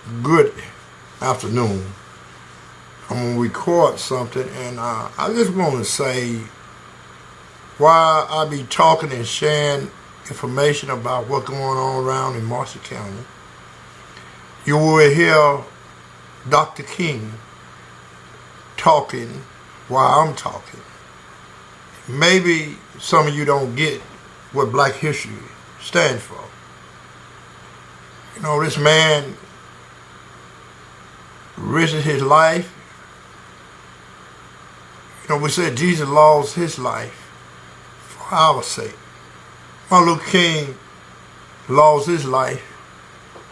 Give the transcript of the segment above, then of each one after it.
Good afternoon. I'm going to record something, and I just want to say while I be talking and sharing information about what's going on around in Marshall County, you will hear Dr. King talking while I'm talking. Maybe some of you don't get what Black History stands for. You know, this man risked his life. You know, we said Jesus lost his life for our sake. Martin Luther King lost his life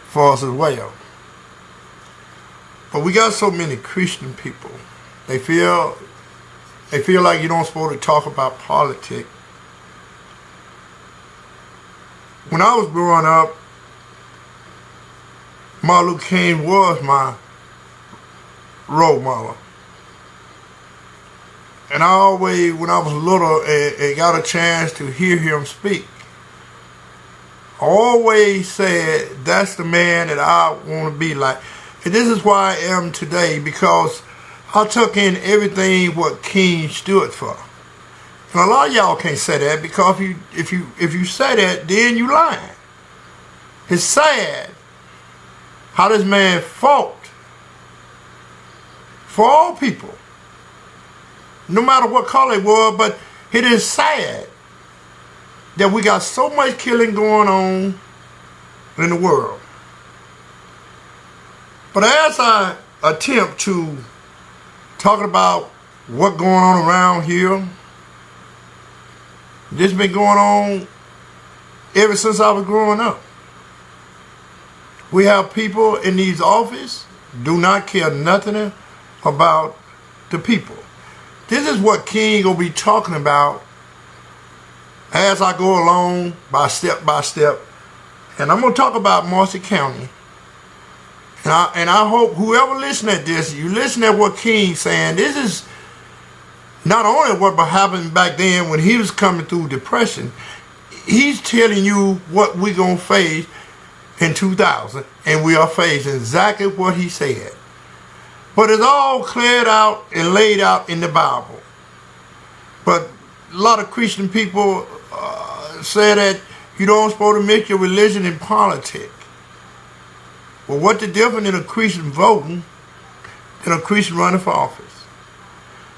for us as well. But we got so many Christian people. They feel like you don't supposed to talk about politics. When I was growing up, Martin Luther King was my role model. And I always, when I was little and got a chance to hear him speak, I always said, that's the man that I want to be like. And this is why I am today, because I took in everything what King stood for. And a lot of y'all can't say that, because if you say that, then you lying. It's sad how this man fought for all people, no matter what color it was. But it is sad that we got so much killing going on in the world. But as I attempt to talk about what's going on around here, this been going on ever since I was growing up. We have people in these offices do not care nothing about the people. This is what King will be talking about as I go along step by step. And I'm going to talk about Marshall County. And I hope whoever listen at this, you listen at what King's saying. This is not only what happened back then when he was coming through depression. He's telling you what we're going to face in 2000. And we are facing exactly what he said. But it's all cleared out and laid out in the Bible. But a lot of Christian people say that you don't supposed to mix your religion and politics. Well, what's the difference in a Christian voting than a Christian running for office?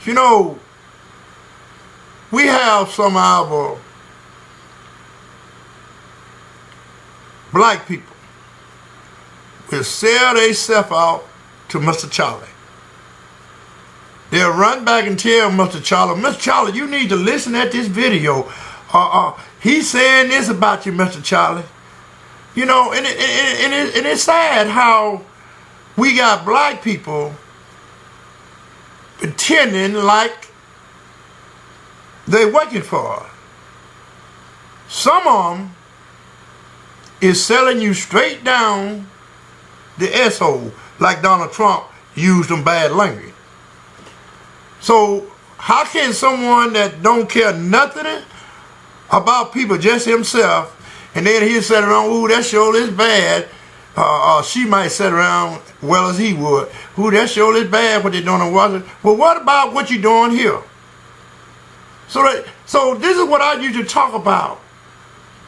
You know, we have some of our black people will sell themselves out to Mr. Charlie. They'll run back and tell Mr. Charlie, you need to listen at this video. He's saying this about you, Mr. Charlie. You know, and it's sad how we got black people pretending like they're working for us. Some of them is selling you straight down the S-hole, like Donald Trump used them bad language. So how can someone that don't care nothing about people, just himself, and then he'll sit around, ooh, that sure is bad. She might sit around well as he would. Ooh, that sure is bad what they're doing in Washington. Well, what about what you're doing here? So this is what I used to talk about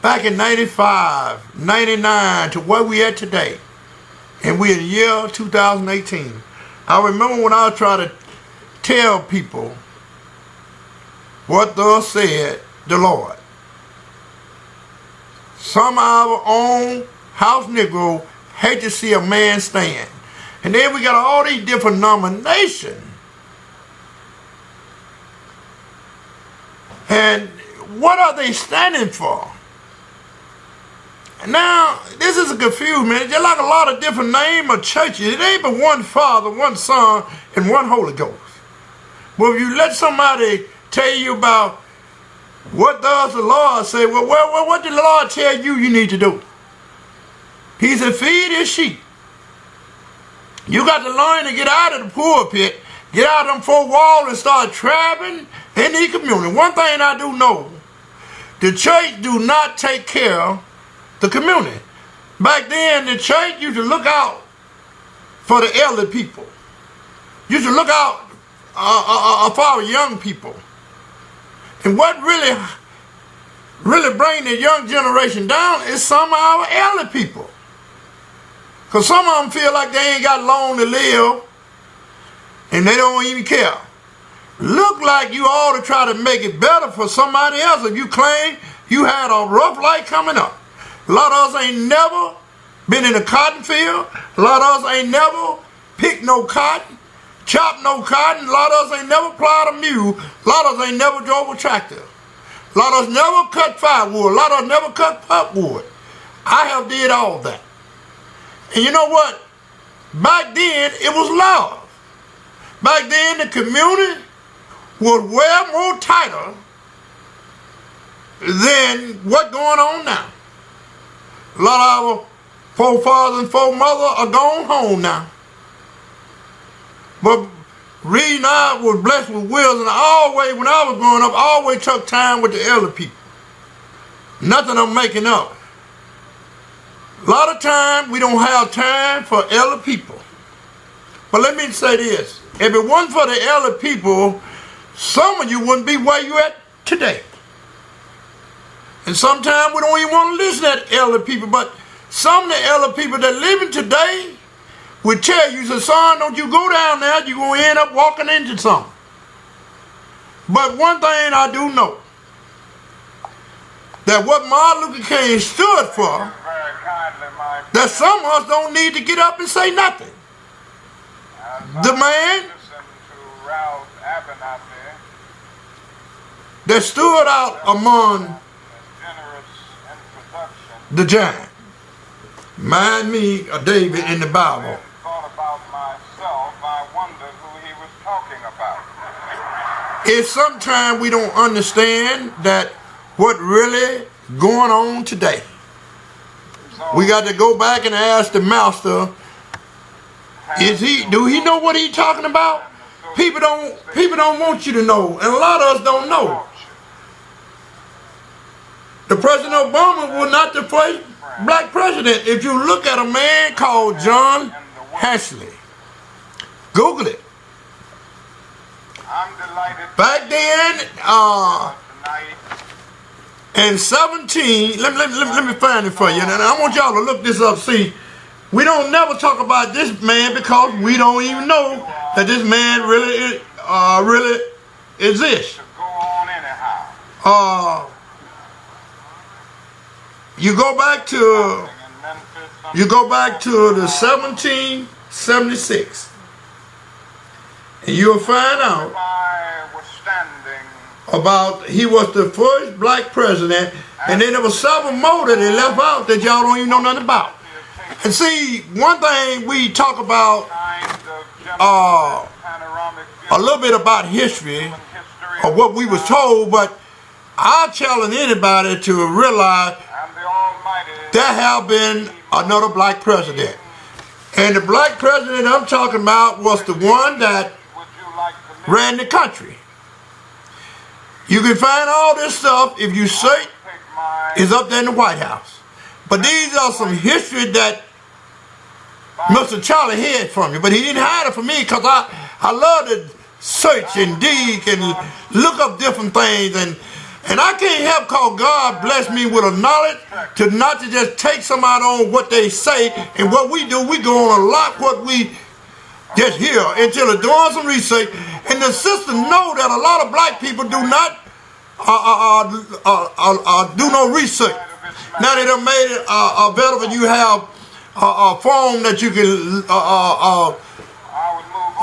back in 95, 99 to where we at today. And we're in the year 2018. I remember when I was trying to tell people what thus said the Lord. Some of our own house Negro hate to see a man stand. And then we got all these different nominations. And what are they standing for? Now, this is a confusion, man. They're like a lot of different names of churches. It ain't but one Father, one Son, and one Holy Ghost. Well, if you let somebody tell you about what does the Lord say, well, what did the Lord tell you need to do? He said, feed his sheep. You got to learn to get out of the pulpit, get out of them four walls and start traveling in the community. One thing I do know, the church do not take care of the community. Back then, the church used to look out for the elderly people. You should look out for our young people. And what really bring the young generation down is some of our elderly people. Because some of them feel like they ain't got long to live and they don't even care. Look like you ought to try to make it better for somebody else if you claim you had a rough life coming up. A lot of us ain't never been in a cotton field. A lot of us ain't never picked no cotton, chopped no cotton. A lot of us ain't never plowed a mule. A lot of us ain't never drove a tractor. A lot of us never cut firewood. A lot of us never cut pulpwood. I have did all that. And you know what? Back then, it was love. Back then, the community was way more tighter than what's going on now. A lot of our forefathers and foremothers are gone home now. But reason I was blessed with wills, and when I was growing up, I always took time with the elder people. Nothing I'm making up. A lot of time we don't have time for elder people. But let me say this. If it wasn't for the elder people, some of you wouldn't be where you at today. And sometimes we don't even want to listen to elder people, but some of the elder people that living today would tell you, say, son, don't you go down there, you're going to end up walking into something. But one thing I do know, that what Martin Luther King stood for, that some of us don't need to get up and say nothing. The man that stood out among the giant. Mind me of David in the Bible. It's sometimes we don't understand that what really going on today. We got to go back and ask the master, do he know what he's talking about? People don't want you to know, and a lot of us don't know. The President Obama was not the first black president. If you look at a man called John Hashley, Google it. Back then, in 17, let me find it for you. And I want y'all to look this up. See, we don't never talk about this man because we don't even know that this man really exists. You go back to the 1776, and you'll find out about he was the first black president, and then there was several more that they left out that y'all don't even know nothing about. And see, one thing we talk about a little bit about history of what we was told, but I challenge anybody to realize there have been another black president. And the black president I'm talking about was the one that ran the country. You can find all this stuff, if you search, is up there in the White House. But these are some history that Mr. Charlie hid from you. But he didn't hide it from me because I love to search and dig and look up different things. And I can't help because God blessed me with a knowledge to not to just take somebody on what they say. And what we do, we go on a lot what we just hear until they're doing some research. And the system know that a lot of black people do not do no research. Now they done made it available. You have a phone that you can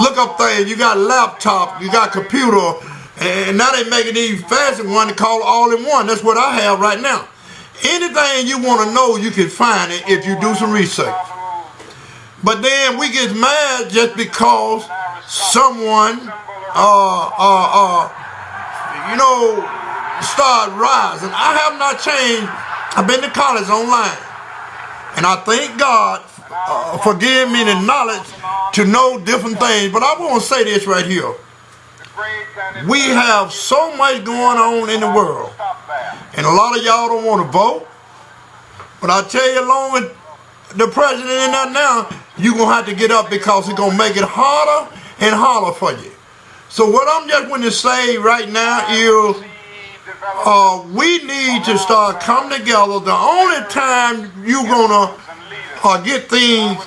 look up things. You got a laptop, you got computer, and now they making these fancy one to call all-in-one. That's what I have right now. Anything you want to know, you can find it if you do some research. But then we get mad just because someone, start rising. I have not changed. I've been to college online. And I thank God for giving me the knowledge to know different things. But I want to say this right here. We have so much going on in the world. And a lot of y'all don't want to vote. But I tell you, along with the president in there now, you're going to have to get up because it's going to make it harder and harder for you. So what I'm just going to say right now is we need to start coming together. The only time you're going to get things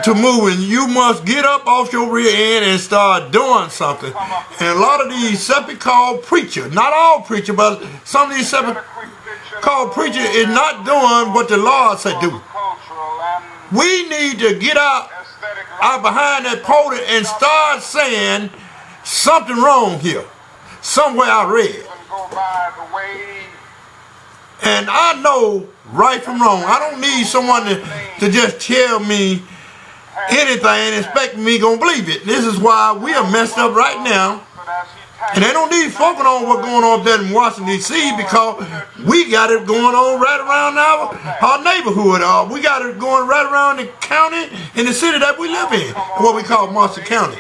to moving, you must get up off your rear end and start doing something. And a lot of these self-called preachers, not all preachers, but some of these self-called preachers is not doing what the Lord said do. We need to get out behind that podium and start saying something wrong here. Somewhere I read. And I know right from wrong. I don't need someone to just tell me anything and expect me gonna believe it. This is why we are messed up right now. And they don't need focus on what's going on up there in Washington, D.C. because we got it going on right around our neighborhood. We got it going right around the county and the city that we live in, what we call Monster County.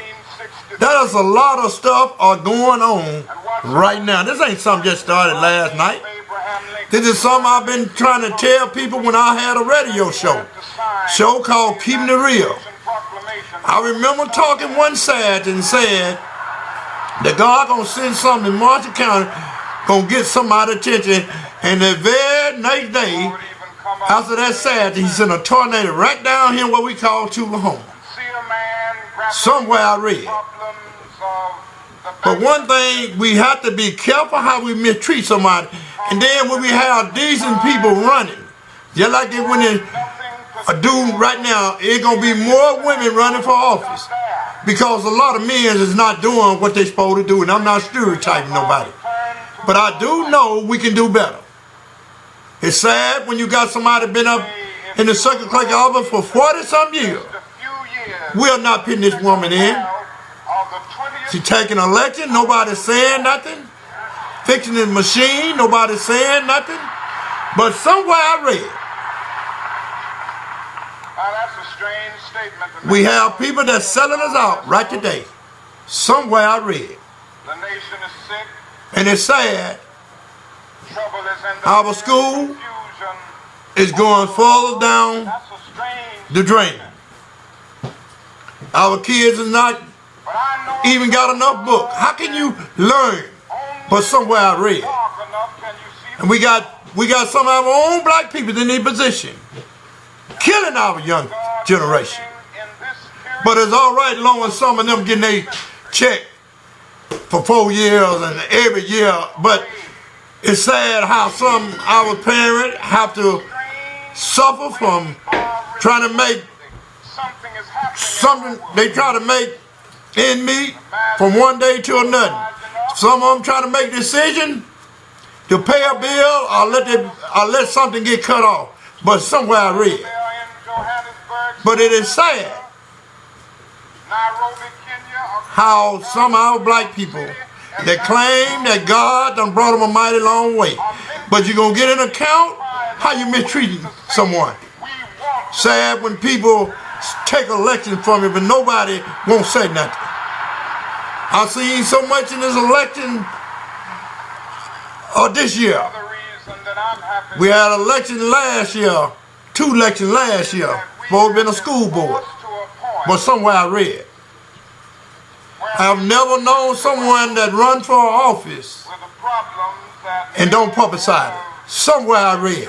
That is a lot of stuff going on right now. This ain't something just started last night. This is something I've been trying to tell people when I had a radio show called Keeping It Real. I remember talking one Saturday and said that God gonna send something in Marshall County, gonna get somebody's attention, and the very next day, after that Saturday, he sent a tornado right down here what we call Tullahoma. Somewhere I read. But one thing, we have to be careful how we mistreat somebody. And then when we have decent people running, just like when they do right now, it's going to be more women running for office. Because a lot of men is not doing what they're supposed to do. And I'm not stereotyping nobody. But I do know we can do better. It's sad when you got somebody been up in the circuit clerk office for 40-some years. We're not putting this woman in. She's taking an election, nobody's saying nothing. Fixing the machine, nobody's saying nothing. But somewhere I read, that's a strange statement. We have people that's selling us out right today. Somewhere I read. The nation is sick. And it's sad. Trouble is in the Our school is going further down the drain. Our kids are not even got enough book. How can you learn? But somewhere I read. And we got some of our own black people in their position. Killing our young generation. But it's all right as long as some of them getting their check for 4 years and every year. But it's sad how some of our parents have to suffer from trying to make something, they try to make end meet from one day to another. Some of them try to make a decision to pay a bill or let something get cut off. But somewhere I read. But it is sad how some of our black people that claim that God done brought them a mighty long way. But you're going to get an account how you mistreating someone. Sad when people take election from you, but nobody won't say nothing. I've seen so much in this election this year. We had an election last year, 2 elections last year, both been a school board. But somewhere I read. I've never known someone that run for office and don't publicize it. Somewhere I read.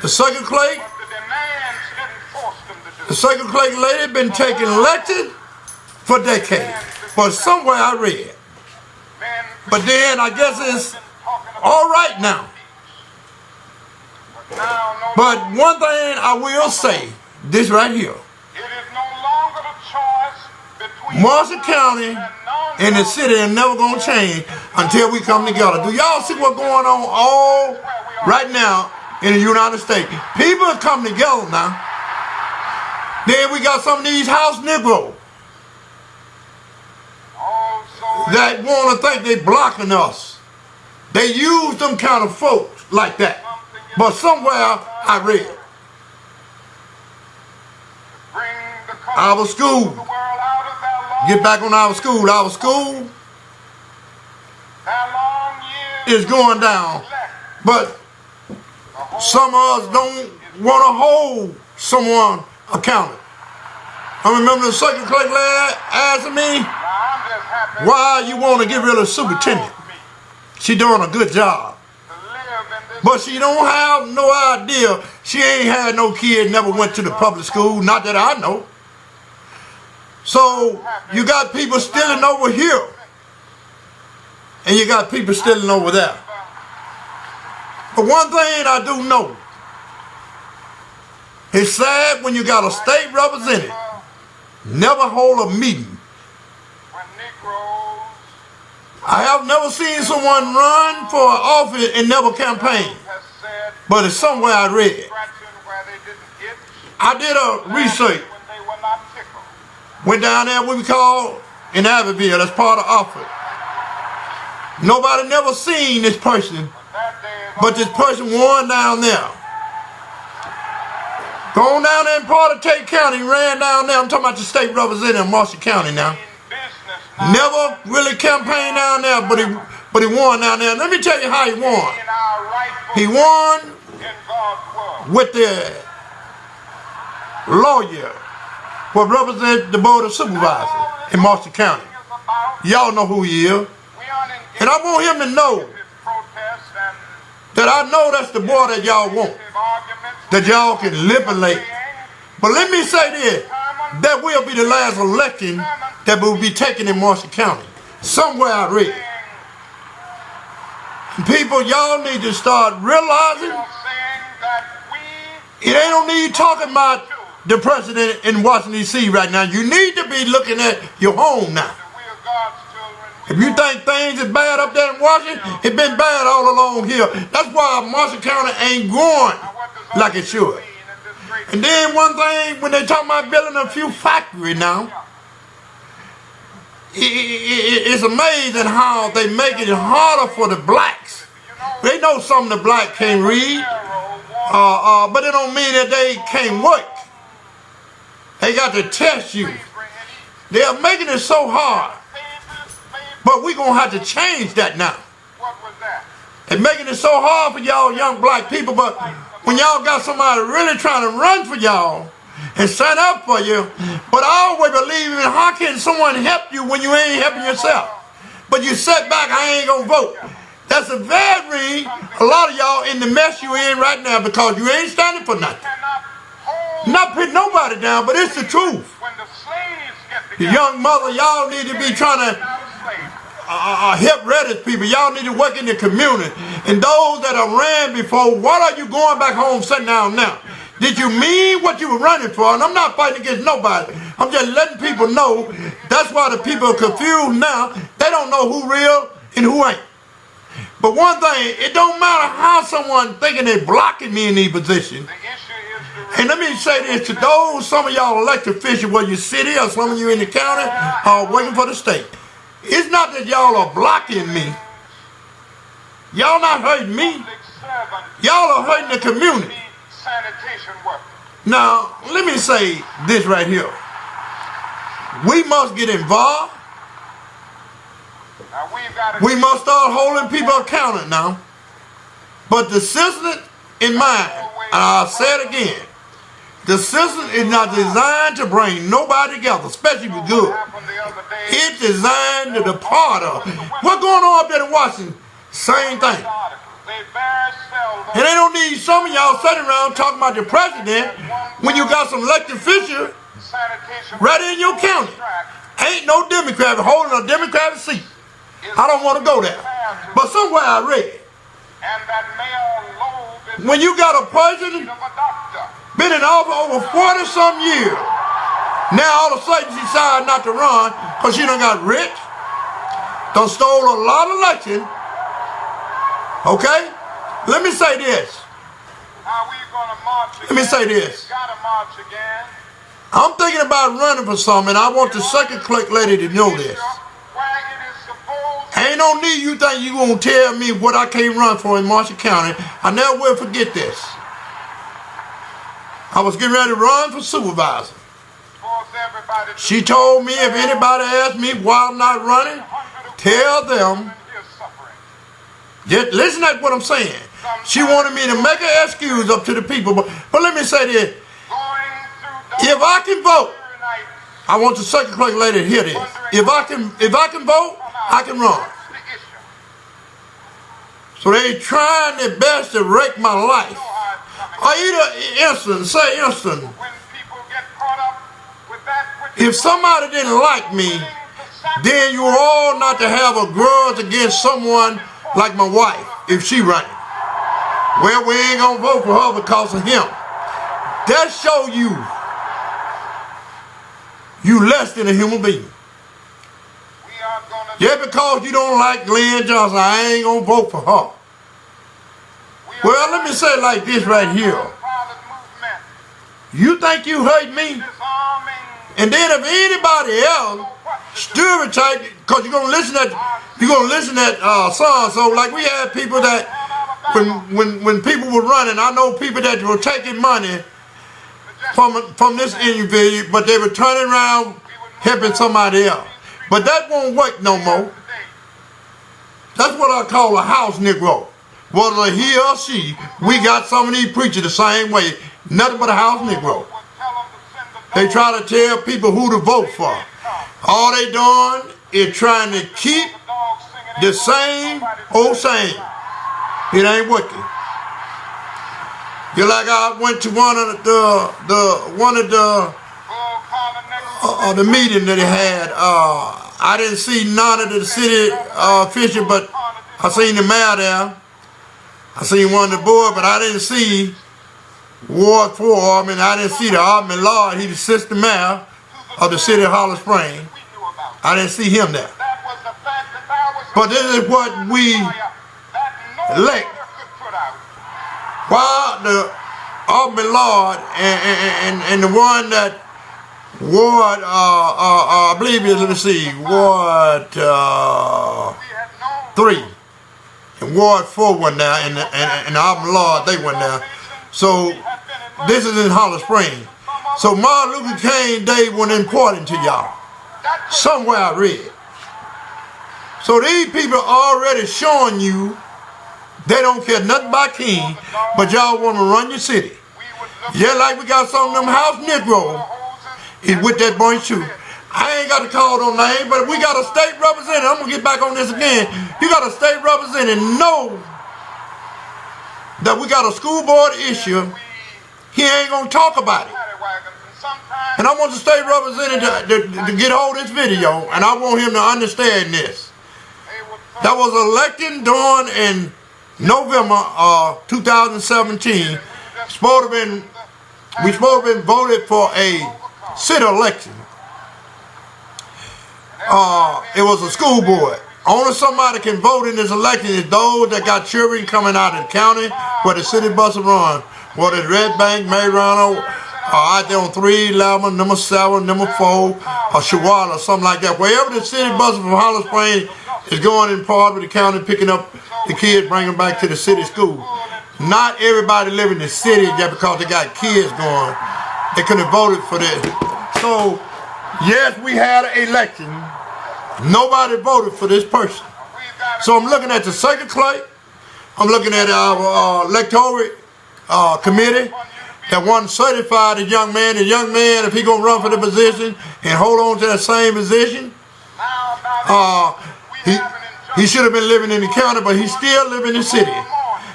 The circuit clerk lady been taking elected for decades. But somewhere I read. But then I guess it's all right now. But one thing I will say, this right here. Marshall County and the city are never going to change until we come together. Do y'all see what's going on all right now in the United States? People are coming together now. Then we got some of these house Negroes that want to think they blocking us. They use them kind of folks like that. But somewhere I read. Our school. Get back on our school. Our school is going down. But some of us don't want to hold someone accountant. I remember the circuit clerk lad asking me, why you want to get rid of the superintendent? She doing a good job. But she don't have no idea. She ain't had no kid, never went to the public school, not that I know. So you got people stealing over here. And you got people stealing over there. But one thing I do know, it's sad when you got a state representative never hold a meeting. I have never seen someone run for office and never campaign. But it's somewhere I read. I did a research. Went down there, what we call in Abbeville, that's part of Oxford. Nobody never seen this person, but this person won down there. Going down there in part of Tate County, ran down there. I'm talking about the state representative of Marshall County now. Never really campaigned down there, but he won down there. Let me tell you how he won. He won with the lawyer who represents the Board of Supervisors in Marshall County. Y'all know who he is. And I want him to know that I know that's the boy that y'all want, that y'all can manipulate. But let me say this, that will be the last election that will be taken in Marshall County. Somewhere I read. And people, y'all need to start realizing it ain't no need talking about the president in Washington, D.C. right now. You need to be looking at your home now. If you think things is bad up there in Washington, it's been bad all along here. That's why Marshall County ain't going like it should. And then one thing, when they talk about building a few factories now, it's amazing how they make it harder for the blacks. They know some of the blacks can't read, but it don't mean that they can't work. They got to test you. They are making it so hard. But we're going to have to change that now. They're making it so hard for y'all young black people, but when y'all got somebody really trying to run for y'all and sign up for you, but I always believe in how can someone help you when you ain't helping yourself? But you sit back, I ain't going to vote. That's a very, a lot of y'all in the mess you in right now because you ain't standing for nothing. Not putting nobody down, but it's the truth. The young mother, y'all need to be trying to help Reddish people. Y'all need to work in the community. And those that have ran before, what are you going back home sitting down now? Did you mean what you were running for? And I'm not fighting against nobody. I'm just letting people know. That's why the people are confused now. They don't know who real and who ain't. But one thing, it don't matter how someone thinking they're blocking me in these positions. And let me say this to those, some of y'all elected officials, whether you city or some of you in the county, are working for the state. It's not that y'all are blocking me. Y'all not hurting me. Y'all are hurting the community. Now, let me say this right here. We must get involved. We must start holding people accountable now. But the system in mind, and I'll say it again, the system is not designed to bring nobody together, especially if you're good. It's designed to depart us. What's going on up there in Washington? Same thing. And they don't need some of y'all sitting around talking about the president when you got some elected officials right in your county. Ain't no Democrat holding a Democratic seat. I don't want to go there. But somewhere I read, when you got a president been in office over 40-some years, now all of a sudden she decided not to run because she done got rich, done stole a lot of elections. Okay? Let me say this. Let me say this. I'm thinking about running for something, and I want the second clerk lady to know this. Ain't no need you think you gonna tell me what I can't run for in Marshall County. I never will forget this. I was getting ready to run for supervisor. She told me if anybody asked me why I'm not running, tell them. Just listen to what I'm saying. She wanted me to make an excuse up to the people. But let me say this. If I can vote, I want the second class lady to hear this. If I can vote, I can run. So they trying their best to wreck my life. Or either instant. If somebody didn't like me, then you all not to have a grudge against someone like my wife if she running. Well, we ain't gonna vote for her because of him. That show you less than a human being. Just because you don't like Glen Johnson, I ain't gonna vote for her. Well, let me say it like this right here. You think you hurt me? And then if anybody else stereotype, because you're gonna listen at song. So like we had people that when people were running, I know people that were taking money from this individual, but they were turning around helping somebody else. But that won't work no more. That's what I call a house Negro. Whether he or she, we got some of these preachers the same way. Nothing but a house Negro. They try to tell people who to vote for. All they doing is trying to keep the same old same. It ain't working. Just like I went to one of the meeting that he had. I didn't see none of the city officials, but I seen the mayor there. I seen one of the board, but I didn't see Ward 4. I mean, I didn't see the Alderman Lord. He's the assistant mayor of the city of Hollow Springs. I didn't see him there. But this is what we elect. While the Alderman Lord and the one that Ward, I believe is, let me see, Ward 3. And Ward 4 went there, and the Alderman Lord, they went there. So this is in Hollow Springs. So Martin Luther King Day was important to y'all. Somewhere I read. So these people already showing you they don't care nothing about King, but y'all want to run your city. Yeah, like we got some of them house Negroes is with that bunch too. I ain't got to call no name, but we got a state representative. I'm going to get back on this again. You got a state representative, know that we got a school board issue. He ain't going to talk about it. And I want the state representative to get hold of this video, and I want him to understand this. That was elected during in November 2017. We supposed to have been voted for a city election. It was a school board. Only somebody can vote in this election is those that got children coming out of the county where the city bus run. Whether it's Red Bank, Mariano, out there on 311, number 7, number 4, or Chihuahua, or something like that. Wherever the city bus from Hollow Springs is going in part of the county, picking up the kids, bringing them back to the city school. Not everybody live in the city just because they got kids going. They couldn't have voted for this. So, yes, we had an election. Nobody voted for this person. So I'm looking at the second clay. I'm looking at our electoral committee that want to certify the young man. The young man, if he gonna run for the position and hold on to that same position, he should have been living in the county, but he's still living in the city.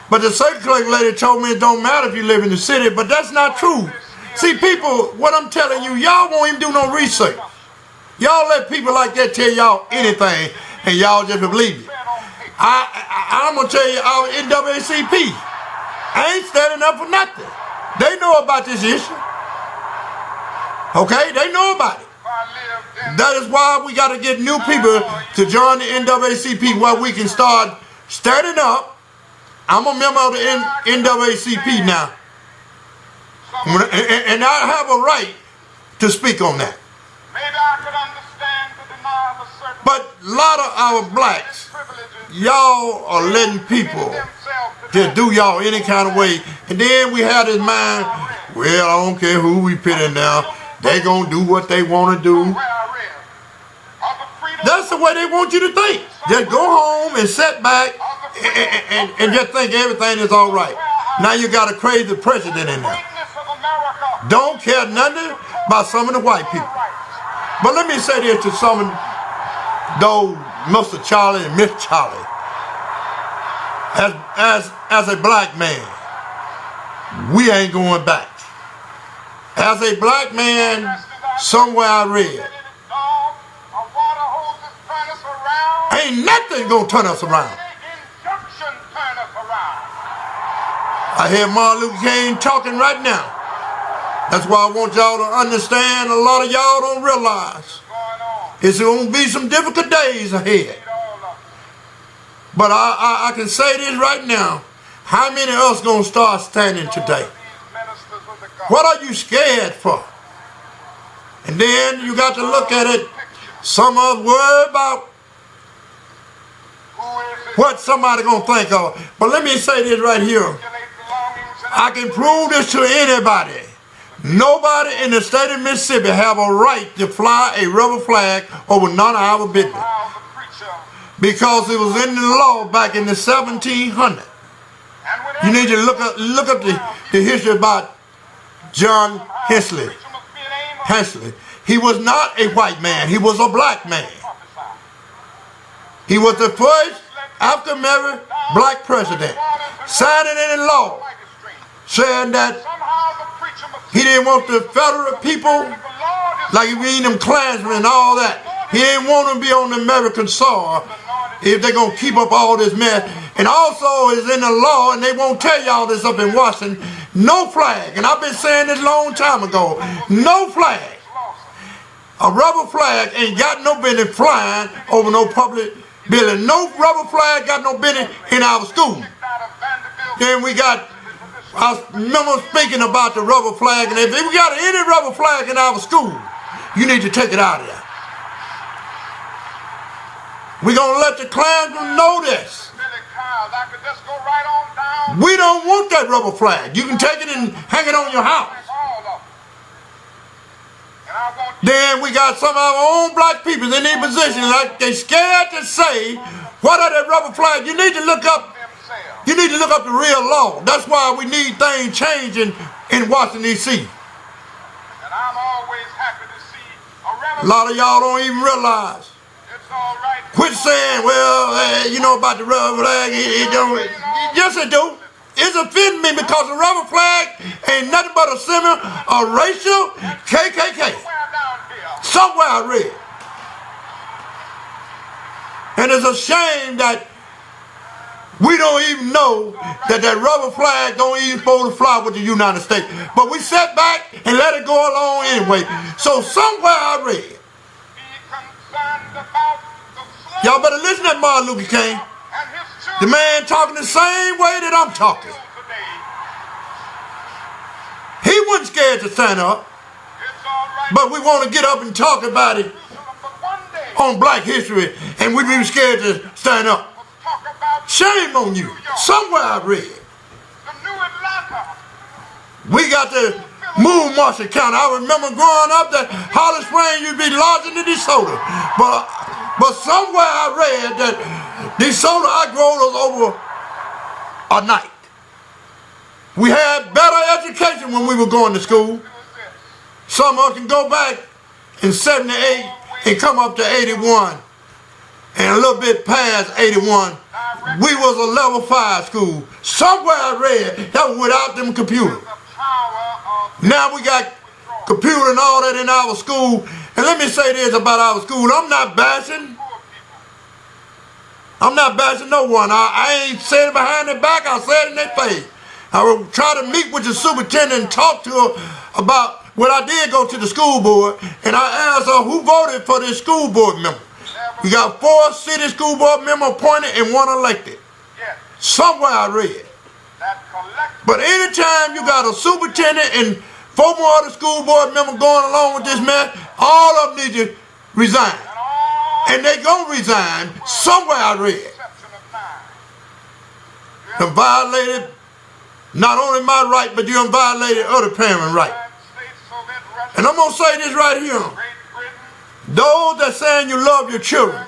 But the second clay lady told me it don't matter if you live in the city, but that's not true. See, people, what I'm telling you, y'all won't even do no research. Y'all let people like that tell y'all anything, and y'all just believe it. I'm going to tell you, our NAACP ain't standing up for nothing. They know about this issue. Okay? They know about it. That is why we got to get new people to join the NAACP where we can start standing up. I'm a member of the NAACP now. And I have a right to speak on that. But a lot of our blacks, y'all are letting people just do y'all any kind of way. And then we have this mind, well, I don't care who we put in now. They gonna do what they want to do. That's the way they want you to think. Just go home and sit back and just think everything is all right. Now you got a crazy president in there. Don't care nothing by some of the white people. But let me say this to some of those, Mr. Charlie and Miss Charlie. As a black man, we ain't going back. As a black man, somewhere I read, ain't nothing gonna turn us around. I hear Martin Luther King talking right now. That's why I want y'all to understand, a lot of y'all don't realize it's gonna be some difficult days ahead. But I can say this right now. How many of us gonna start standing today? What are you scared for? And then you got to look at it. Some of us worry about what somebody gonna think of. But let me say this right here. I can prove this to anybody. Nobody in the state of Mississippi have a right to fly a rebel flag over none of our business. Because it was in the law back in the 1700s. You need to look up the history about John Hensley. He was not a white man. He was a black man. He was the first African American black president, signing in the law, saying that he didn't want the federal people, like you mean them Klansmen and all that. He didn't want them to be on the American soil if they're going to keep up all this mess. And also is in the law, and they won't tell y'all this up in Washington, no flag. And I've been saying this a long time ago, no flag. A rubber flag ain't got no business flying over no public building. No rubber flag got no business in our school. Then we got, I remember speaking about the rubber flag, and if we got any rubber flag in our school, you need to take it out of there. We're going to let the Klansmen know this. We don't want that rubber flag. You can take it and hang it on your house. Then we got some of our own black people in their positions like they scared to say, what are that rubber flag? You need to look up the real law. That's why we need things changing in Washington, D.C. A lot of y'all don't even realize. Quit saying, well, you know about the rubber flag. It don't. Yes, it do. It's offending me because the rubber flag ain't nothing but a symbol of racial KKK. Somewhere I read. And it's a shame that we don't even know that rubber flag don't even supposed to fly with the United States. But we sat back and let it go along anyway. So somewhere I read. Y'all better listen to Martin Luther King. The man talking the same way that I'm talking. He wasn't scared to stand up. But we want to get up and talk about it on Black History, and we be scared to stand up. Shame on you. Somewhere I read. We got to move Marshall County. I remember growing up that Holly Springs used to be larger than DeSoto. But somewhere I read that DeSoto, I grew those over a night. We had better education when we were going to school. Some of us can go back in 78 and come up to 81. And a little bit past 81, we was a level 5 school. Somewhere I read that was without them computers. Now we got computer and all that in our school. And let me say this about our school. I'm not bashing no one. I ain't saying it behind their back. I said it in their face. I will try to meet with the superintendent and talk to her about what I did go to the school board. And I asked her who voted for this school board member. We got 4 city school board members appointed and 1 elected. Somewhere I read. But anytime you got a superintendent and 4 more other school board members going along with this mess, all of them need to resign. And they gonna resign. Somewhere I read. You violated not only my right, but you violated other parents' right. And I'm gonna say this right here. Those that saying you love your children,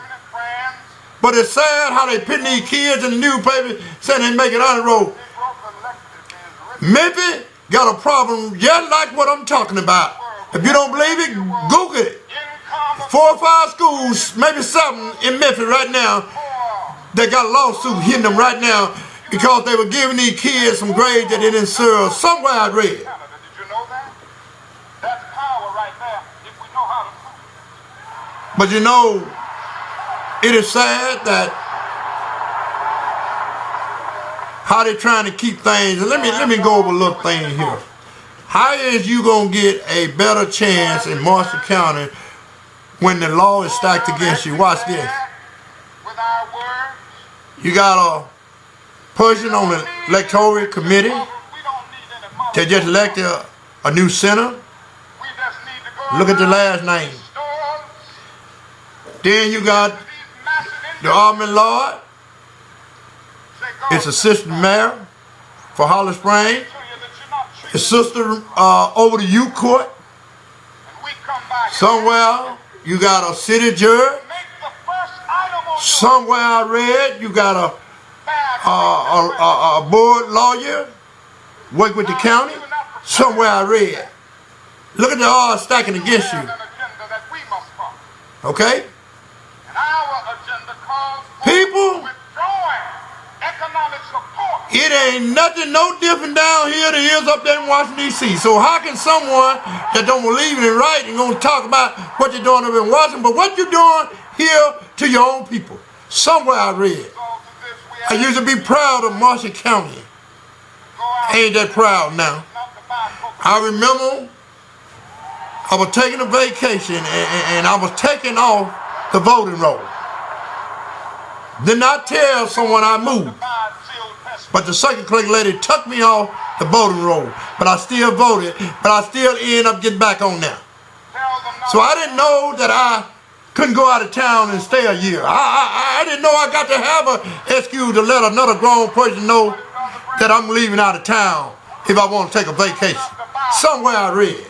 but it's sad how they putting these kids in the newspaper saying they make it on the road. Memphis got a problem just like what I'm talking about. If you don't believe it, Google it. 4 or 5 schools, maybe 7 in Memphis right now, they got lawsuits hitting them right now because they were giving these kids some grades that they didn't serve. Somewhere I read. Did you know that? That's power right there if we know how to prove it. But you know, it is sad that how they trying to keep things. And let me go over a little thing here. How is you gonna get a better chance in Marshall County when the law is stacked against you? Watch this. With our words, You got a person on the electoral committee we don't need any money. that just elected a new senator. We just need to go Look at the around last name. stores, Then you got these massive the Alderman Lord. say, go It's assistant mayor for Holly Springs. to you that you're not treating. His sister over the youth court. And we come back Somewhere you got a city judge. and make the first item on Somewhere I read you got your bag. a board lawyer work with the county. Somewhere I read. Look at the odds stacking against you. An agenda that we must follow. Okay? And our agenda calls for People, withdrawing economic support. it ain't nothing no different down here than it is up there in Washington, D.C. So how can someone that don't believe in it right and gonna talk about what you're doing up in Washington, but what you're doing here to your own people? Somewhere I read. So to this we I used to be proud of Marshall County. go out Ain't that proud now. not to buy Coca-Cola. I remember I was taking a vacation and I was taking off the voting roll. Did not tell someone I moved. Buy sealed Pepsi. But the circuit clerk lady took me off the voting roll. But I still voted. But I still ended up getting back on there. Tell them not So I didn't know that I couldn't go out of town and stay a year. I didn't know I got to have an excuse to let another grown person know that I'm leaving out of town if I want to take a vacation. Somewhere I read.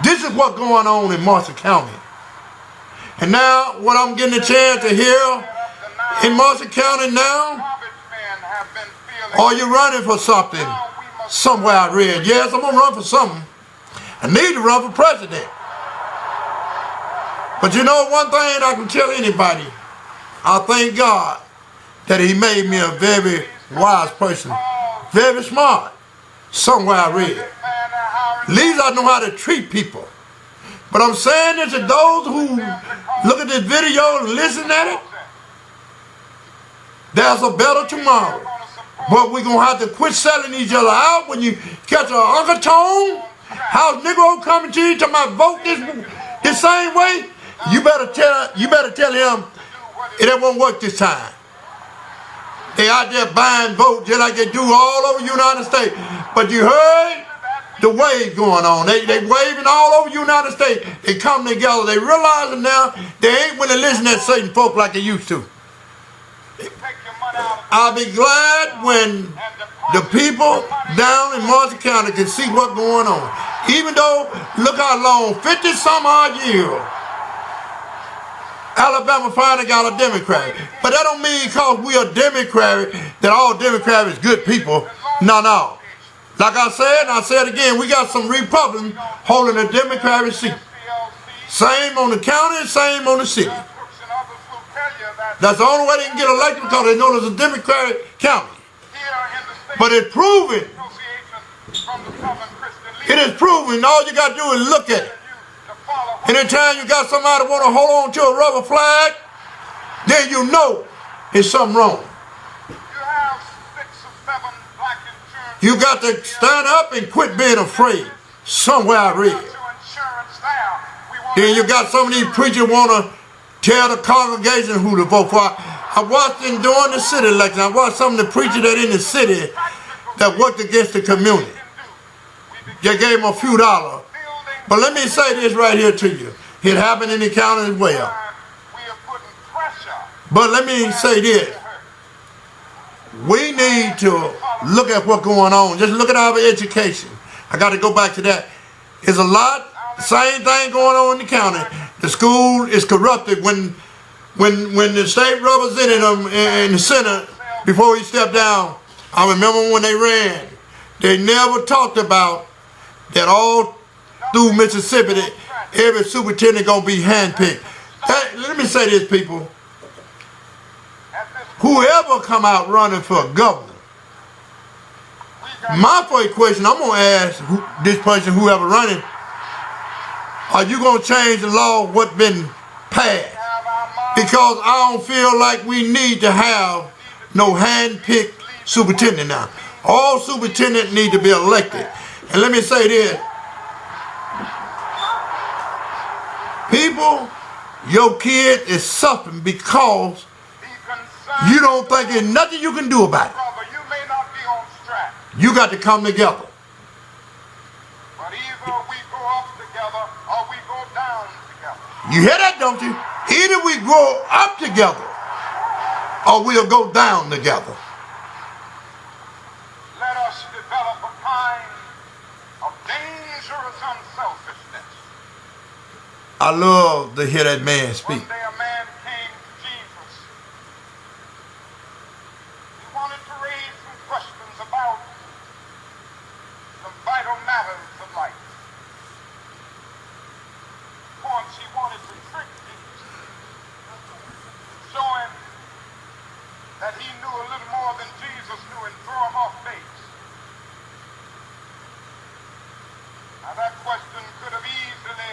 This is what's going on in Marshall County. And now what I'm getting a chance to hear in Marshall County now, garbage men have been feeling. are you running for something? Somewhere I read. Yes, I'm going to run for something. I need to run for president. But you know one thing I can tell anybody, I thank God that he made me a very wise person. Very smart. Somewhere I read. At least I know how to treat people. But I'm saying this to those who look at this video and listen at it. There's a better tomorrow. But we're going to have to quit selling each other out. When you catch an Uncle Tone, how's Negro coming to you talking about vote this same way? You better tell him it won't work this time. They out there buying votes just like they do all over the United States. But you heard the wave going on. They waving all over the United States. They come together. They realizing now they ain't willing to listen to certain folk like they used to. I'll be glad when the people down in Marshall County can see what's going on. Even though, look how long, 50 some odd years, Alabama finally got a Democrat. But that don't mean because we are Democrat that all Democrats is good people. No. Like I said, and I said again, we got some Republicans holding a Democratic seat. Same on the county, same on the city. That's the only way they can get elected because they know there's a Democratic county. But it's proven. It is proven. All you got to do is look at it. Anytime you got somebody want to hold on to a rubber flag, then you know there's something wrong. You got to stand up and quit being afraid. Somewhere I read. Then you got some of these preachers want to tell the congregation who to vote for. I watched them during the city election. I watched some of the preachers that in the city that worked against the community. They gave them a few dollars. But let me say this right here to you. It happened in the county as well. But let me say this. We need to look at what's going on. Just look at our education. I got to go back to that. There's a lot, same thing going on in the county. The school is corrupted. When the state representative in the Senate, before he stepped down, I remember when they ran, they never talked about that all through Mississippi that every superintendent gonna be handpicked. Let me say this, people. Whoever come out running for governor, my first question I'm gonna ask this person, whoever running, are you gonna change the law what been passed? Because I don't feel like we need to have no hand-picked superintendent now. All superintendents need to be elected. And let me say this. People, your kid is suffering because you don't think there's nothing you can do about it. You got to come together. But either we go up together or we go down together. You hear that, don't you? Either we grow up together or we'll go down together. Let us develop a kind of dangerous unselfishness. I love to hear that man speak. One day a man came to Jesus. He wanted to raise some questions about some vital matters of life. Once he wanted to trick Jesus, show him that he knew a little more than Jesus knew and throw him off base. Now that question could have easily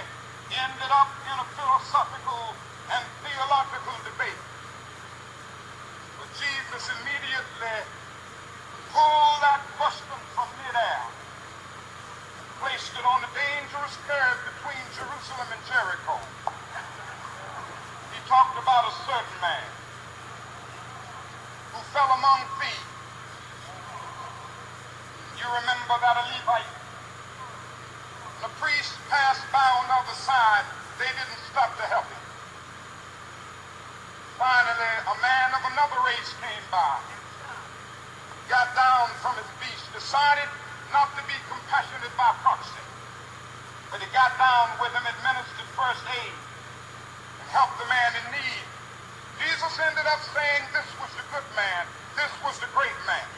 ended up in a philosophical and theological debate. But Jesus immediately pulled that question from midair, placed it on a dangerous curve between Jerusalem and Jericho. He talked about a certain man who fell among thieves. You remember that a Levite. The priest passed by on the other side. They didn't stop to help him. Finally, a man of another race came by, got down from his beast, decided not to be compassionate by proxy, but he got down with him, administered first aid, and helped the man in need. Jesus ended up saying this was the good man, this was the great man,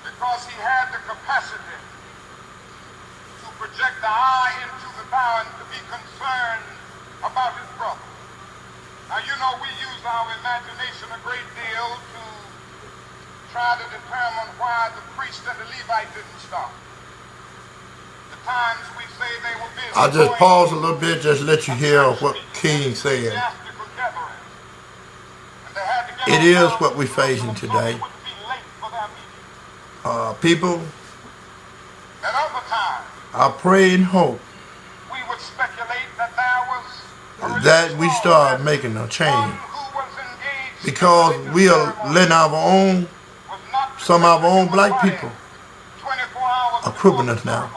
because he had the capacity to project the eye into the thou and to be concerned about his brother. Now, you know, we use our imagination a great deal to try to determine why the priest and the Levite didn't stop. The times we say they were busy. I'll just pause a little bit, just let you hear what King said. It is what we're facing today. People, at other times, I pray and hope we would speculate that there was that we start making a change, because we are letting some of our own black people are crippling us now.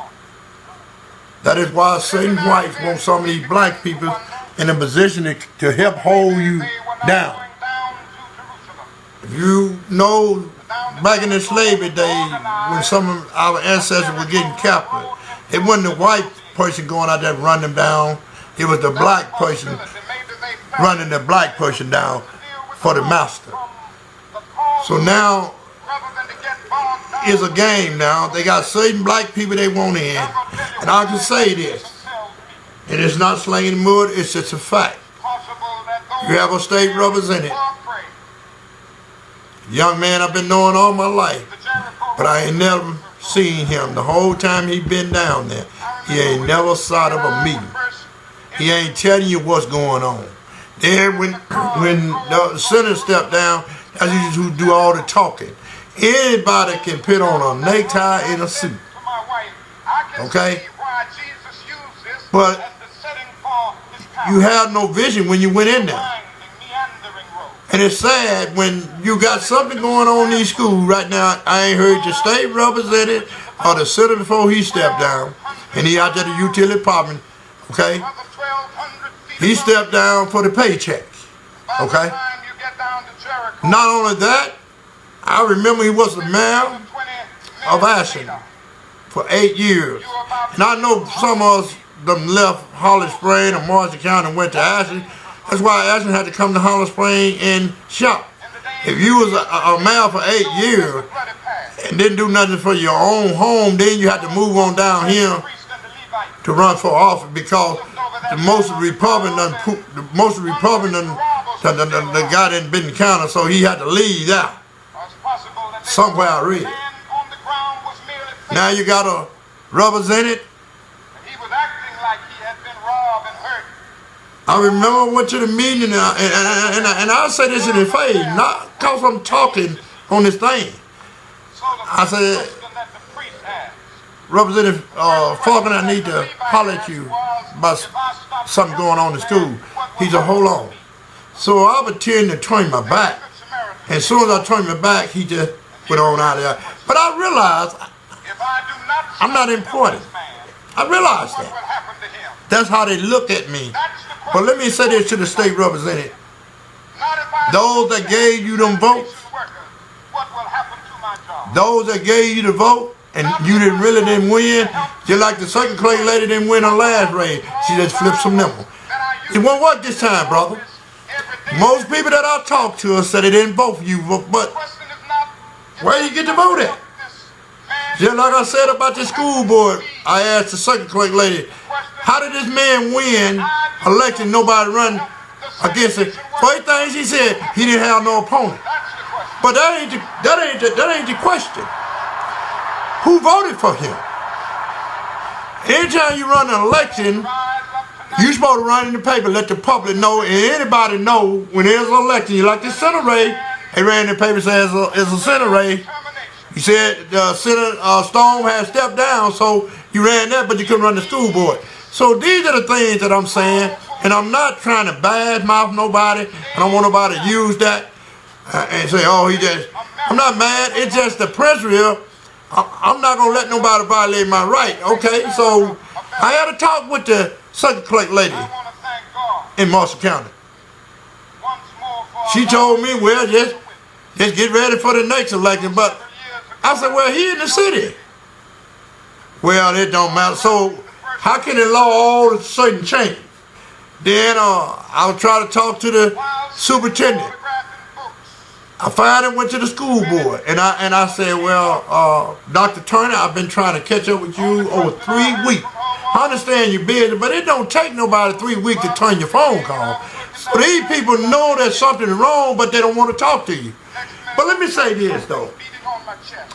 That is why Satan whites want some of these black people in a position to help hold you down. If you know, back in the slavery days, when some of our ancestors were getting captured, it wasn't the white person going out there running them down. It was the black person running the black person down for the master. So now it's a game now. They got certain black people they want in. And I can say this, and it's not slinging mud, it's just a fact. You have a state representative, young man I've been knowing all my life, but I ain't never seen him. The whole time he been down there, he ain't never sat of a meeting. He ain't telling you what's going on. Then when the senator stepped down, that's usually who do all the talking. Anybody can put on a necktie and a suit. Okay? But you have no vision when you went in there. And it's sad when you got something going on in these schools right now. I ain't heard the state representative or the senator before he stepped down. And he out there the utility department. Okay? He stepped down for the paychecks. Okay? Not only that, I remember he was the mayor of Ashland for 8 years. And I know some of us them left Holly Springs or Marshall County and went to Ashland. That's why Ashland had to come to Holly Springs and shop. If you was a mayor for 8 years and didn't do nothing for your own home, then you had to move on down here to run for office because the most Republican the guy in Benton County, so he had to leave out. Somewhere I read. Now you got a representative. He was acting like he had been robbed and hurt. I remember I went to the meeting, and I'll say this in his face, not because I'm talking on this thing. I said, Representative Falcon, I need to holler at you about something going on in school. He said, hold on. So I pretended to turn my back. And as soon as I turned my back, he just went on out of there. But I realized I'm not important. I realized that. That's how they look at me. But let me say this to the state representative. Those that gave you them votes, those that gave you the vote, and you didn't win, just like the second clay lady didn't win her last race. She just flipped some nipple. It won't work this time, brother. Most people that I talk to said they didn't vote for you, but where you get the vote at? Just like I said about the school board, I asked the second clerk lady, how did this man win election, nobody run against it? First thing she said, he didn't have no opponent. But that ain't the question. Who voted for him? Anytime you run an election, you're supposed to run in the paper, let the public know, and anybody know when there's an election. You like the Senate race, they ran in the paper saying it's a Senate race. He said Senator Stone had stepped down, so you ran that, but you couldn't run the school board. So these are the things that I'm saying, and I'm not trying to badmouth nobody. I don't want nobody to use that and say, oh, I'm not mad. It's just the principle. I'm not going to let nobody violate my right. Okay, so I had a talk with the second clerk lady in Marshall County. She told me, well, just get ready for the next election. But I said, well, he in the city. Well, it don't matter. So how can the law all of a sudden change? Then I was trying to talk to the superintendent. I finally went to the school board, and I said, well, Dr. Turner, I've been trying to catch up with you over 3 weeks. I understand you're busy, but it don't take nobody 3 weeks to turn your phone call. So these people know there's something wrong, but they don't want to talk to you. But let me say this, though.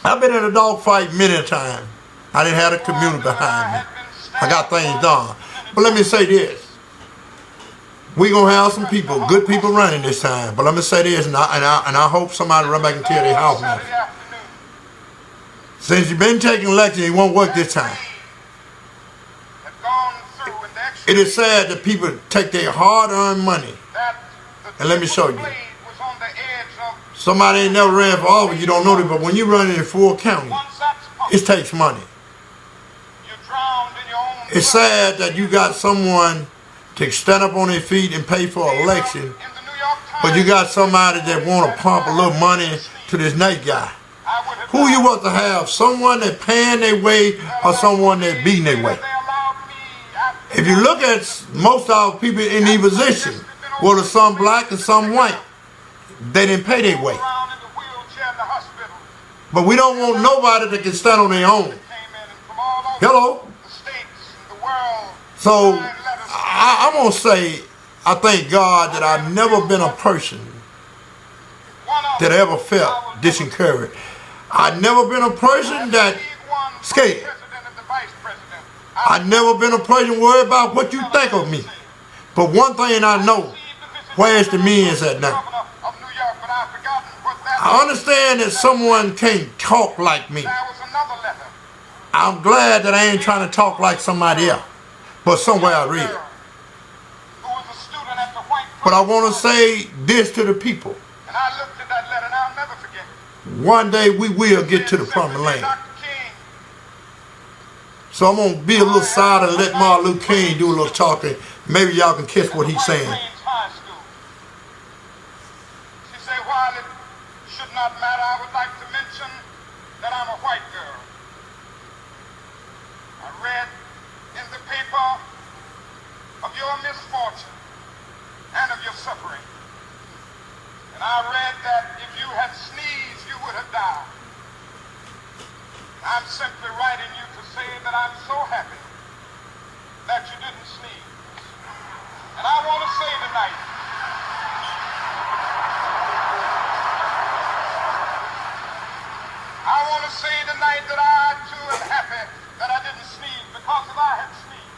I've been in a dog fight many times. I didn't have a community behind me. I got things done. But let me say this. We're going to have some people, good people running this time. But let me say this, and I hope somebody run back and tell their house now. Since you've been taking elections, it won't work this time. It is sad that people take their hard-earned money. And let me show you. Somebody ain't never ran for office, you don't know that, but when you run in full county, it takes money. It's sad that you got someone to stand up on their feet and pay for an election, but you got somebody that want to pump a little money to this next guy. Who you want to have? Someone that paying their way or someone that beating their way? If you look at most of our people in these positions, whether some black and some white, they didn't pay their way. But we don't want nobody that can stand on their own. Hello? So I'm going to say, I thank God that I've never been a person that ever felt disencouraged. I've never been a person that scared. I've never been a person worried about what you think of me. But one thing I know, where's the men's at now? I understand that someone can't talk like me. I'm glad that I ain't trying to talk like somebody else. But somewhere I read it. But I want to say this to the people. One day we will get to the promised land. So I'm going to be a little silent and let Martin Luther King do a little talking. Maybe y'all can catch what he's saying. She said, while it should not matter, I would like to mention that I'm a white girl. I read in the paper of your misfortune and of your suffering. And I read that if you had sneezed, you would have died. I'm simply writing you to say that I'm so happy tonight. I want to say tonight that I too am happy that I didn't sneeze, because if I had sneezed,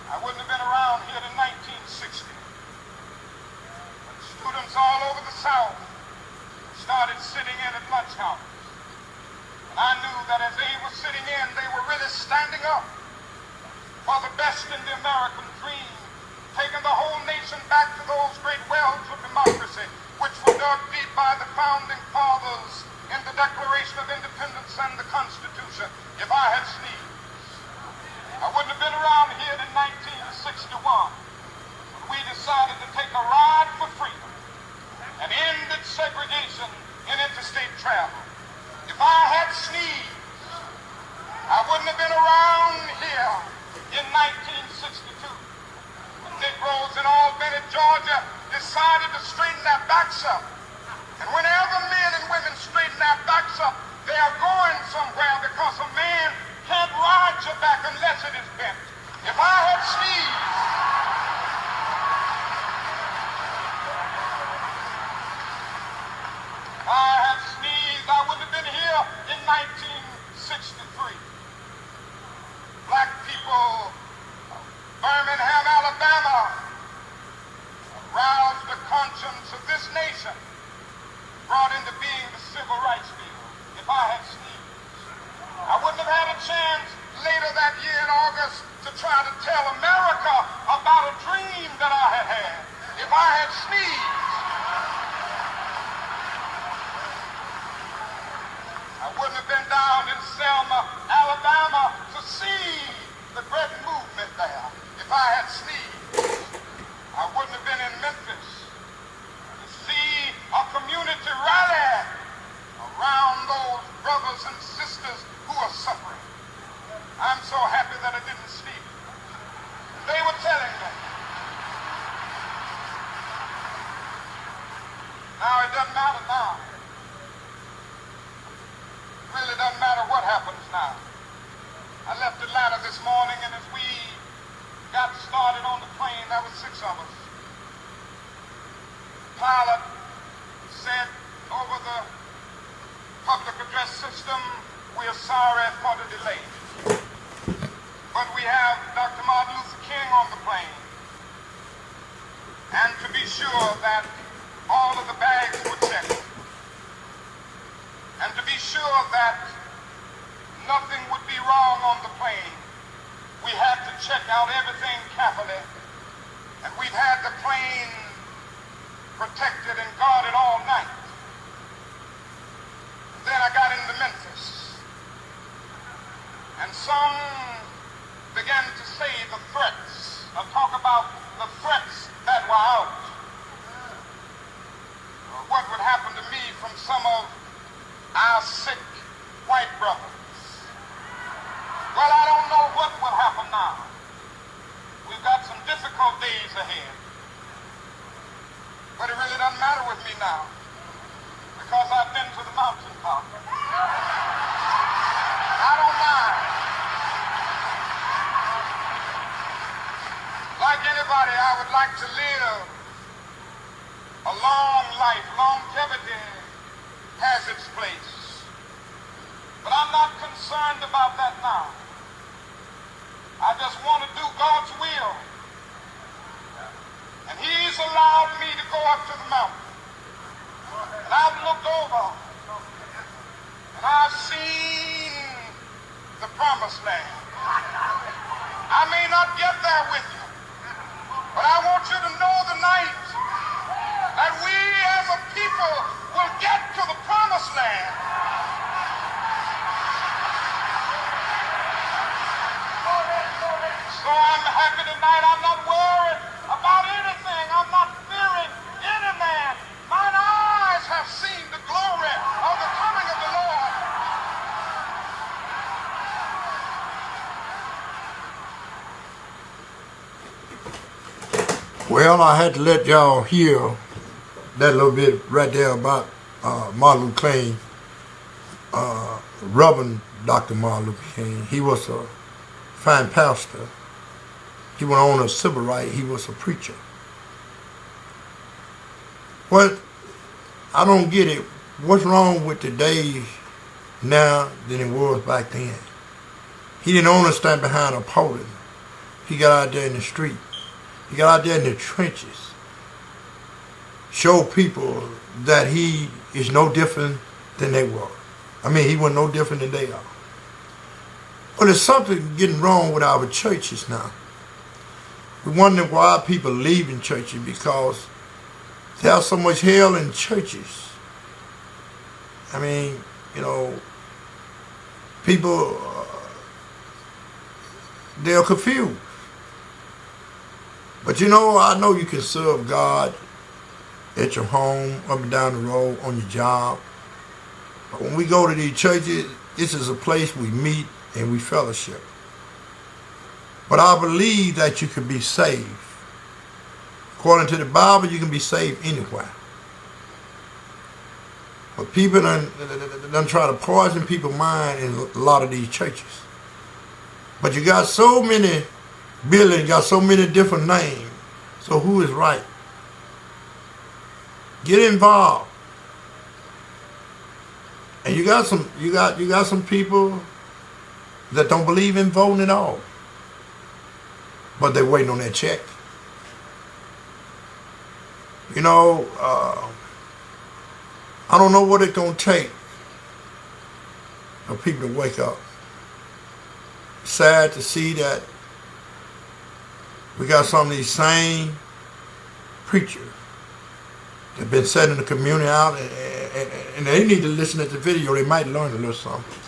I wouldn't have been around here in 1960. When students all over the South started sitting in at lunch counters. And I knew that as they were sitting in, they were really standing up for the best in the American dream, taking the whole nation back to those great wells of democracy, which were dug deep by the founding fathers in the Declaration of Independence and the Constitution. If I had sneezed, I wouldn't have been around here in 1961 when we decided to take a ride for freedom and ended segregation in interstate travel. If I had sneezed, I wouldn't have been around here in 1962 when Negroes in Albany, Georgia decided to straighten their backs up. And whenever men and women straighten their backs up, they are going somewhere, because a man can't ride your back unless it is bent. If I had sneezed, I wouldn't have been here in 1963. Black people of Birmingham, Alabama, roused the conscience of this nation, brought into being the Civil Rights Bill. If I had sneezed, I wouldn't have had a chance later that year in August to try to tell America about a dream that I had had. If I had sneezed, I wouldn't have been down in Selma, Alabama to see the great movement there. If I had sneezed, I wouldn't have been in Memphis to see a community rally around those brothers and sisters who are suffering. I'm so happy that I didn't sneeze. They were telling me. Now it doesn't matter now. Really doesn't matter what happens now. I left Atlanta this morning, and as we got started on the plane, there were 6 of us. Pilot said over the public address system, "We are sorry for the delay, but we have Dr. Martin Luther King on the plane, and to be sure that all of the bags were checked, and to be sure that nothing would be wrong on the plane, we had to check out everything carefully, and we've had the plane protected and guarded all night." Then I got into Memphis, and some began to say the threats, talk about the threats that were out, what would happen to me from some of our sick white brothers. Well, I don't know what will happen now. We've got some difficult days ahead. But it really doesn't matter with me now, because I've been to the mountaintop. I don't mind. Like anybody, I would like to live a long life. Longevity has its place. But I'm not concerned about that now. I just want to do God's will. And He's allowed me to go up to the mountain. And I've looked over, and I've seen the promised land. I may not get there with you, but I want you to know tonight that we as a people will get to the promised land. So I'm happy tonight. I'm not worried about anything. I'm not fearing any man. Mine eyes have seen the glory of the coming of the Lord. Well, I had to let y'all hear that little bit right there about Martin Luther King, Reverend Dr. Martin Luther King. He was a fine pastor. He went on a civil rights. He was a preacher. What I don't get it. What's wrong with today now than it was back then? He didn't only stand behind a podium. He got out there in the street. He got out there in the trenches. Show people that he is no different than they were. I mean, he was no different than they are. But there's something getting wrong with our churches now. We wonder why people leaving churches, because there's so much hell in churches. I mean, people, they're confused. But I know you can serve God at your home, up and down the road, on your job. But when we go to these churches, this is a place we meet and we fellowship. But I believe that you can be saved. According to the Bible, you can be saved anywhere. But people done try to poison people's mind in a lot of these churches. But you got so many buildings, got so many different names. So who is right? Get involved. And you got some people that don't believe in voting at all. But they're waiting on that check. I don't know what it's going to take for people to wake up. Sad to see that we got some of these same preachers that have been setting the community out, and they need to listen to the video. They might learn a little something.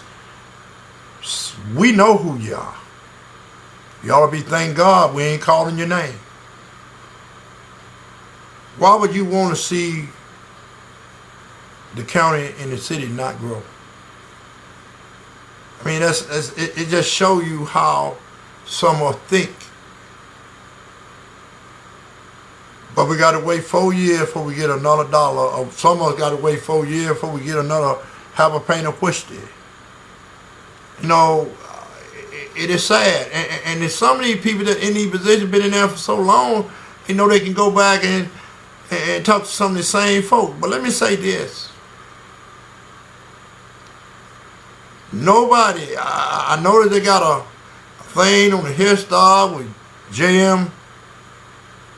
We know who you are. You ought to be thank God we ain't calling your name. Why would you want to see the county and the city not grow? I mean, it just shows you how some will think. But we got to wait 4 years before we get another dollar. Or some of us got to wait 4 years before we get another half a pint of whiskey. It is sad. And there's some of these people that in these positions been in there for so long, they can go back and talk to some of the same folk. But let me say this. Nobody, I know that they got a thing on the hairstyle with J.M.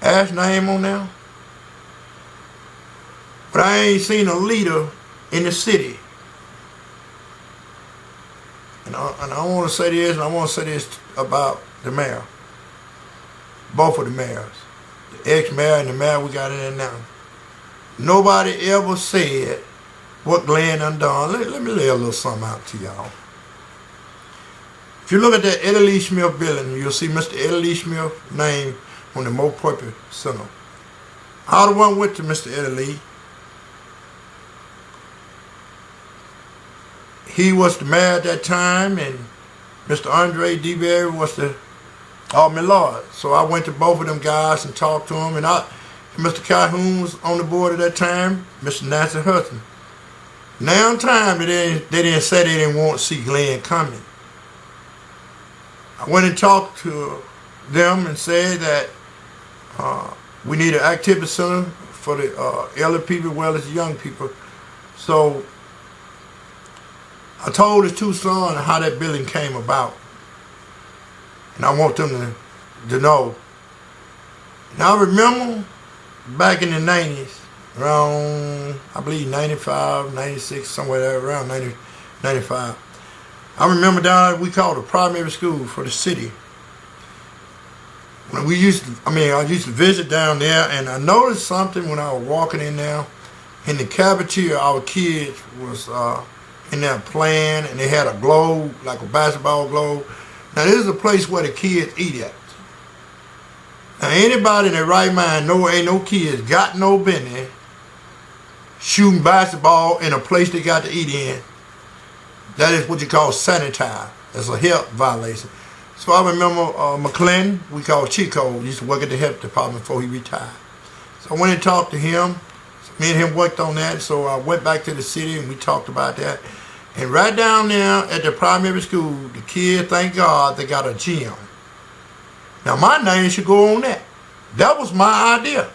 Ash name on there. But I ain't seen a leader in the city. And I want to say this, and I want to say this about the mayor. Both of the mayors. The ex-mayor and the mayor we got in there now. Nobody ever said what Glenn undone. Let me lay a little something out to y'all. If you look at that Eddie Lee Smith building, you'll see Mr. Eddie Lee Smith name on the Mo Purpose Center. I the one went to Mr. Eddie Lee. He was the mayor at that time, and Mr. Andre DeBerry was the Alderman Lord. So I went to both of them guys and talked to them, and Mr. Calhoun was on the board at that time, Mr. Nancy Hudson. Now in time, they didn't say they didn't want to see Glenn coming. I went and talked to them and said that we need an activity center for the elderly people as well as the young people. So I told his two sons how that building came about. And I want them to know. Now I remember back in the 90s, around, I believe, 95, 96, somewhere there, around 90, 95. I remember down there, we called a primary school for the city. When I used to visit down there, and I noticed something when I was walking in there. In the cafeteria, our kids was in there playing, and they had a globe, like a basketball globe. Now, this is a place where the kids eat at. Now, anybody in their right mind know ain't no kids got no business shooting basketball in a place they got to eat in. That is what you call sanitized. That's a health violation. So I remember McClendon, we called Chico, used to work at the health department before he retired. So I went and talked to him. So me and him worked on that. So I went back to the city and we talked about that. And right down there at the primary school, the kids, thank God, they got a gym. Now my name should go on that. That was my idea.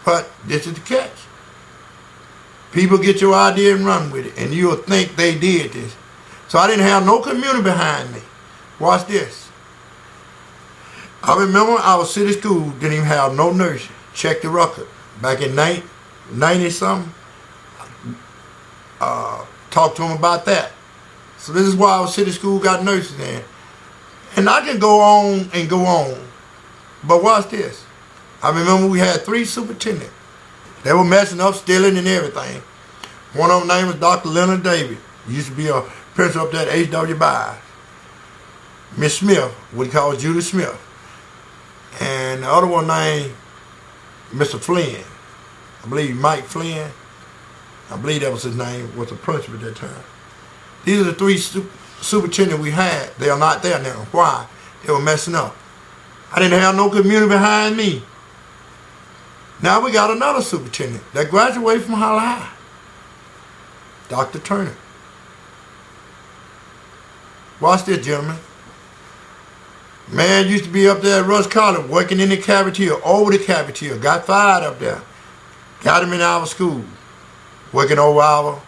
But this is the catch. People get your idea and run with it, and you'll think they did this. So I didn't have no community behind me. Watch this. I remember our city school didn't even have no nurse. Check the record. Back in 90-something, talked to them about that. So this is why our city school got nurses in. And I can go on and go on. But watch this. I remember we had 3 superintendents. They were messing up, stealing and everything. One of them name was Dr. Leonard David. He used to be a principal up there at H.W. Byers. Miss Smith, what he called Judy Smith. And the other one named Mr. Flynn. I believe Mike Flynn. I believe that was his name, was the principal at that time. These are the 3 superintendents we had. They are not there now. Why? They were messing up. I didn't have no community behind me. Now we got another superintendent that graduated from Holly High. Dr. Turner. Watch this, gentlemen. Man used to be up there at Rush College working in the cafeteria, over the cafeteria. Got fired up there. Got him in our school. Working over our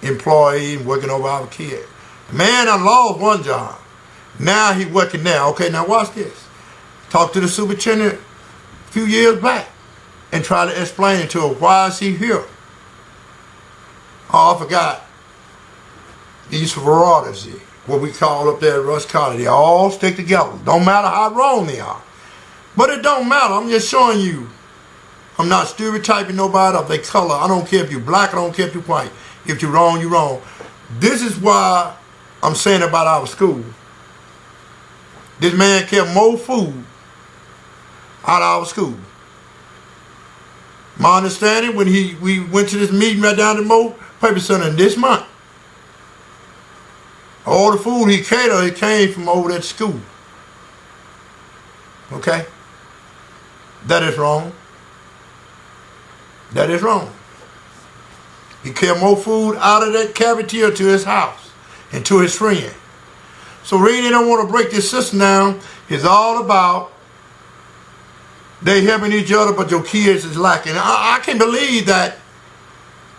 employees, working over our kids. The man done lost one job. Now he working there. Okay, now watch this. Talked to the superintendent a few years back and try to explain it to her. Why is he here? Oh, I forgot. These sororities, what we call up there at Rush College, they all stick together. Don't matter how wrong they are. But it don't matter. I'm just showing you. I'm not stereotyping nobody of their color. I don't care if you're black. I don't care if you're white. If you're wrong, you're wrong. This is why I'm saying about our school. This man kept more food out of our school. My understanding, when we went to this meeting right down the Mo Paper Center this month, all the food he catered, it came from over that school. Okay? That is wrong. That is wrong. He kept more food out of that cafeteria to his house and to his friend. So really don't want to break this system down. It's all about they helping each other, but your kids is lacking. I can't believe that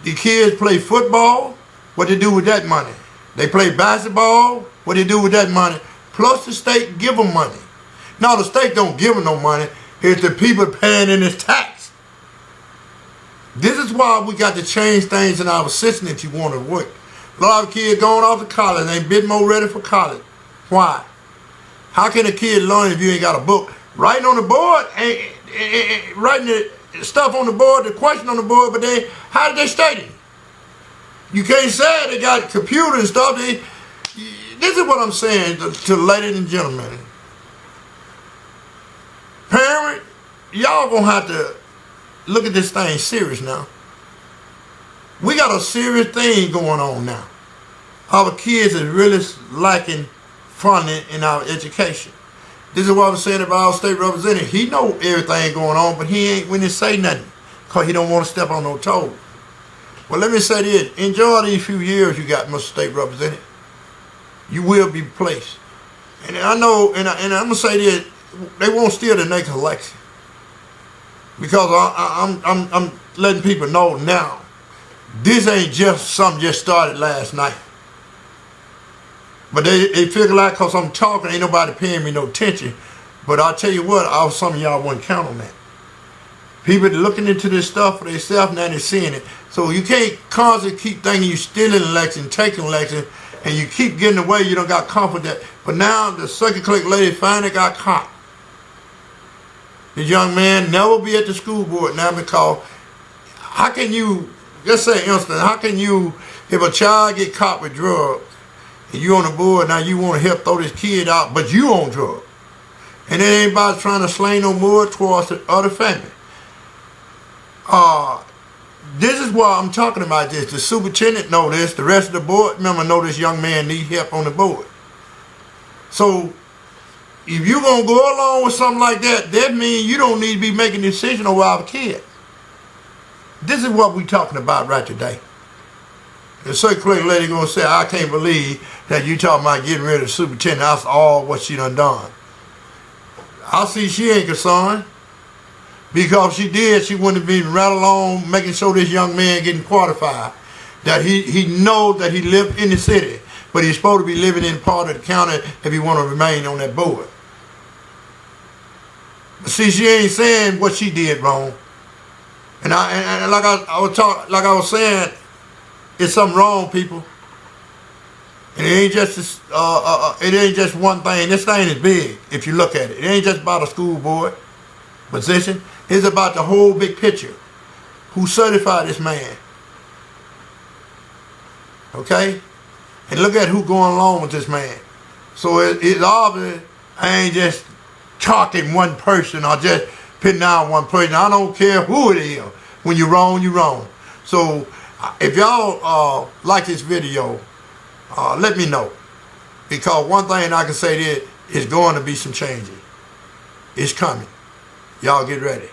the kids play football. What they do with that money? They play basketball. What they do with that money? Plus the state give them money. Now the state don't give them no money. It's the people paying in this tax. This is why we got to change things in our system that you want to work. A lot of kids going off to college ain't been more ready for college. Why? How can a kid learn if you ain't got a book? Writing on the board, writing the stuff on the board, the question on the board, but then how did they study? You can't say they got computer and stuff. This is what I'm saying to ladies and gentlemen. Parent, y'all gonna have to look at this thing serious now. We got a serious thing going on now. Our kids is really lacking funding in our education. This is what I was saying about our state representative. He know everything going on, but he ain't willing to say nothing because he don't want to step on no toes. Well, let me say this. Enjoy these few years you got, Mr. State Representative. You will be replaced. And I know, and I'm going to say this, they won't steal the next election. Because I'm letting people know now, this ain't just something just started last night. But they figure like, because I'm talking, ain't nobody paying me no attention. But I'll tell you what, some of y'all wouldn't count on that. People looking into this stuff for themselves, now they're seeing it. So you can't constantly keep thinking you stealing election, taking election, and you keep getting away, you don't got confidence. But now the circuit clerk lady finally got caught. This young man never be at the school board now because how can you, let's say instance, how can you, if a child get caught with drugs, and you on the board, now you want to help throw this kid out, but you on drugs. And then anybody trying to sling no more towards the other family. This is why I'm talking about this. The superintendent know this. The rest of the board member know this young man need help on the board. So if you're going to go along with something like that, that means you don't need to be making a decision over our kids. This is what we're talking about right today. The circuit clerk lady going to say, I can't believe that you talking about getting rid of the superintendent. That's all what she done. I see she ain't concerned. Because she did, she wouldn't have been right along making sure this young man getting qualified. That he know that he lived in the city, but he's supposed to be living in part of the county if he want to remain on that board. But see, she ain't saying what she did wrong. And like I was saying, it's something wrong, people. And it ain't just one thing. This thing is big if you look at it. It ain't just about a school board position. It's about the whole big picture. Who certified this man? Okay? And look at who going along with this man. So it's obvious I ain't just talking one person or just putting down one person. I don't care who it is. When you're wrong, you're wrong. So if y'all like this video, let me know. Because one thing I can say is going to be some changes. It's coming. Y'all get ready.